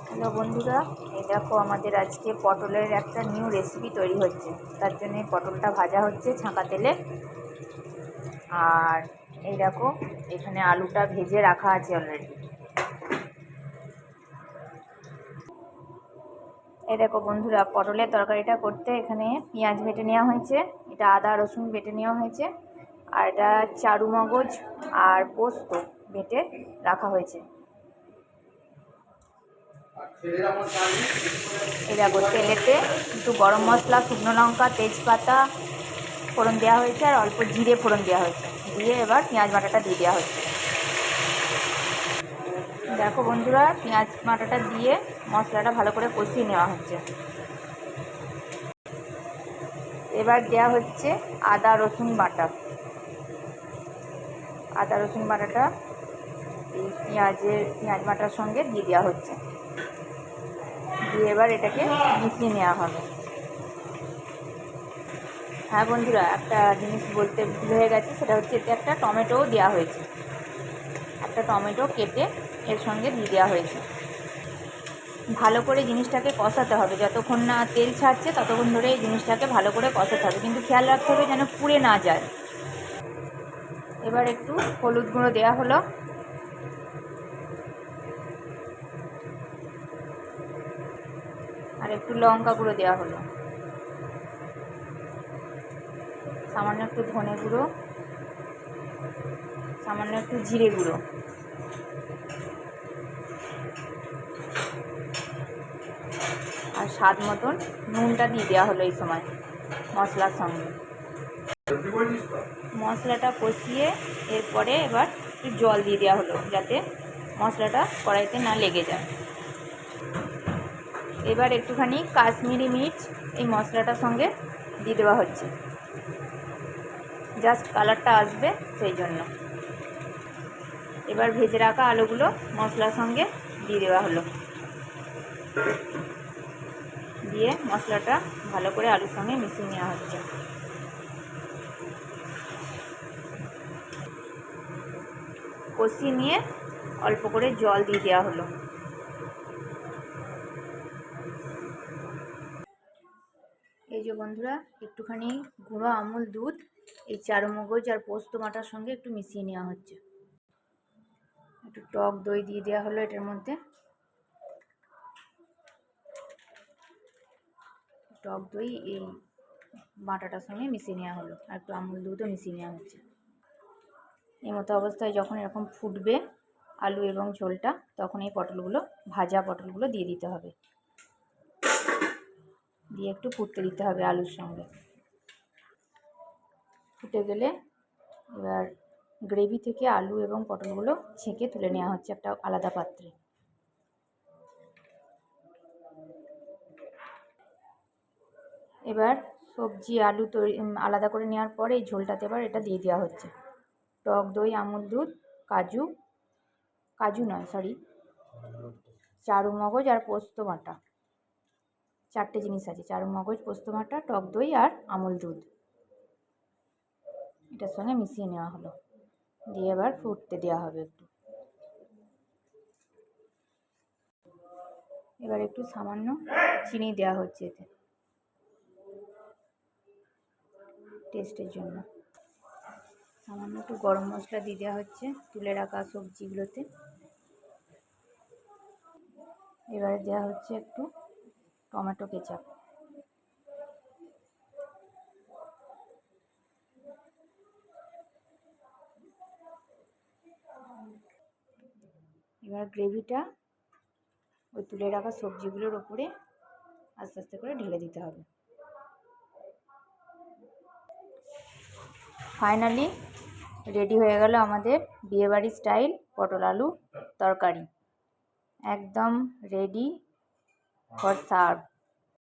Hello বন্ধুরা, এই দেখো আমাদের আজকে পটলের একটা নিউ রেসিপি তৈরি হচ্ছে। তার জন্য পটলটা ভাজা হচ্ছে ছাঁকা তেলে। আর এই দেখো এখানে আলুটা ভেজে রাখা আছে অলরেডি। এই দেখো বন্ধুরা, পটলের তরকারিটা করতে এখানে পেঁয়াজ বেটে নেওয়া হয়েছে, এটা আদা রসুন বেটে নেওয়া হয়েছে, আর এটা চারু মগজ আর পোস্ত বেটে রাখা হয়েছে। এই দেখো তেলেতে একটু গরম মশলা, শুকনো লঙ্কা, তেজপাতা ফোড়ন দেওয়া হয়েছে আর অল্প জিরে ফোড়ন দেওয়া হয়েছে, দিয়ে এবার পেঁয়াজ বাটাটা দিয়ে দেওয়া হচ্ছে। দেখো বন্ধুরা, পেঁয়াজ বাটাটা দিয়ে মশলাটা ভালো করে কষিয়ে নেওয়া হচ্ছে। এবার দেওয়া হচ্ছে আদা রসুন বাটাটা এই পেঁয়াজ বাটার সঙ্গে দিয়ে দেওয়া হচ্ছে, দিয়ে এবার এটাকে মিশিয়ে নেওয়া হবে। হ্যাঁ বন্ধুরা, একটা জিনিস বলতে ভুল হয়ে গেছে, সেটা হচ্ছে এতে একটা টমেটোও দেওয়া হয়েছে, একটা টমেটো কেটে এর সঙ্গে দিয়ে দেওয়া হয়েছে। ভালো করে জিনিসটাকে কষাতে হবে, যতক্ষণ না তেল ছাড়ছে ততক্ষণ ধরে এই জিনিসটাকে ভালো করে কষাতে হবে, কিন্তু খেয়াল রাখতে হবে যেন পুড়ে না যায়। এবার একটু হলুদ গুঁড়ো দেওয়া হলো, আর একটু লঙ্কা গুঁড়ো দেওয়া হলো, সামান্য একটু ধনে গুঁড়ো, সামান্য একটু জিরে গুঁড়ো, আর স্বাদ মতন নুনটা দিয়ে দেওয়া হলো এই সময় মশলার সঙ্গে। মশলাটা কষিয়ে এরপরে এবার একটু জল দিয়ে দেওয়া হলো, যাতে মশলাটা কড়াইতে না লেগে যায়। এবার একটুখানি কাশ্মীরি মির্চ এই মশলাটার সঙ্গে দিয়ে দেওয়া হচ্ছে, জাস্ট কালারটা আসবে সেই জন্য। এবার ভেজে রাখা আলুগুলো মশলার সঙ্গে দিয়ে দেওয়া হলো, দিয়ে মশলাটা ভালো করে আলুর সঙ্গে মিশিয়ে নেওয়া হচ্ছে। কষিয়ে নিয়ে অল্প করে জল দিয়ে দেওয়া হলো। এই যে বন্ধুরা, একটুখানি গুঁড়ো আমুল দুধ এই চারুমগজ আর পোস্ত বাটার সঙ্গে একটু মিশিয়ে নেওয়া হচ্ছে। একটু টক দই দিয়ে দেওয়া হলো এটার মধ্যে, টক দই এই বাটাটার সঙ্গে মিশিয়ে নেওয়া হলো, আর একটু আমুল দুধও মিশিয়ে নেওয়া হচ্ছে। এই মতো অবস্থায় যখন এরকম ফুটবে আলু এবং ঝোলটা, তখন এই ভাজা পটলগুলো দিয়ে দিতে হবে, দিয়ে একটু ফুটতে দিতে হবে আলুর সঙ্গে। ফুটে গেলে এবার গ্রেভি থেকে আলু এবং পটলগুলো ছেঁকে তুলে নেওয়া হচ্ছে একটা আলাদা পাত্রে। এবার সবজি আলু আলাদা করে নেওয়ার পরে এই ঝোলটাতে এবার এটা দিয়ে দেওয়া হচ্ছে, টক দই, আমুল দুধ, চারু মগজ আর পোস্ত বাটা, চারটে জিনিস আছে, চারু মগজ, পোস্ত বাটা, টক দই আর আমুল দুধ, এটার সঙ্গে মিশিয়ে নেওয়া হলো, দিয়ে এবার ফুটতে দেওয়া হবে একটু। এবার একটু সামান্য চিনি দেওয়া হচ্ছে এতে টেস্টের জন্য, সামান্য একটু গরম মশলা দিয়ে দেওয়া হচ্ছে তুলে রাখা সবজিগুলোতে। এবারে দেওয়া হচ্ছে একটু টমেটো কেচাপ, এবার গ্রেভিটা ওই তুলে রাখা সবজিগুলোর ওপরে আস্তে আস্তে করে ঢেলে দিতে হবে। ফাইনালি রেডি হয়ে গেল আমাদের বিয়েবাড়ি স্টাইল পটল আলু তরকারি, একদম রেডি ফর সার্ভ।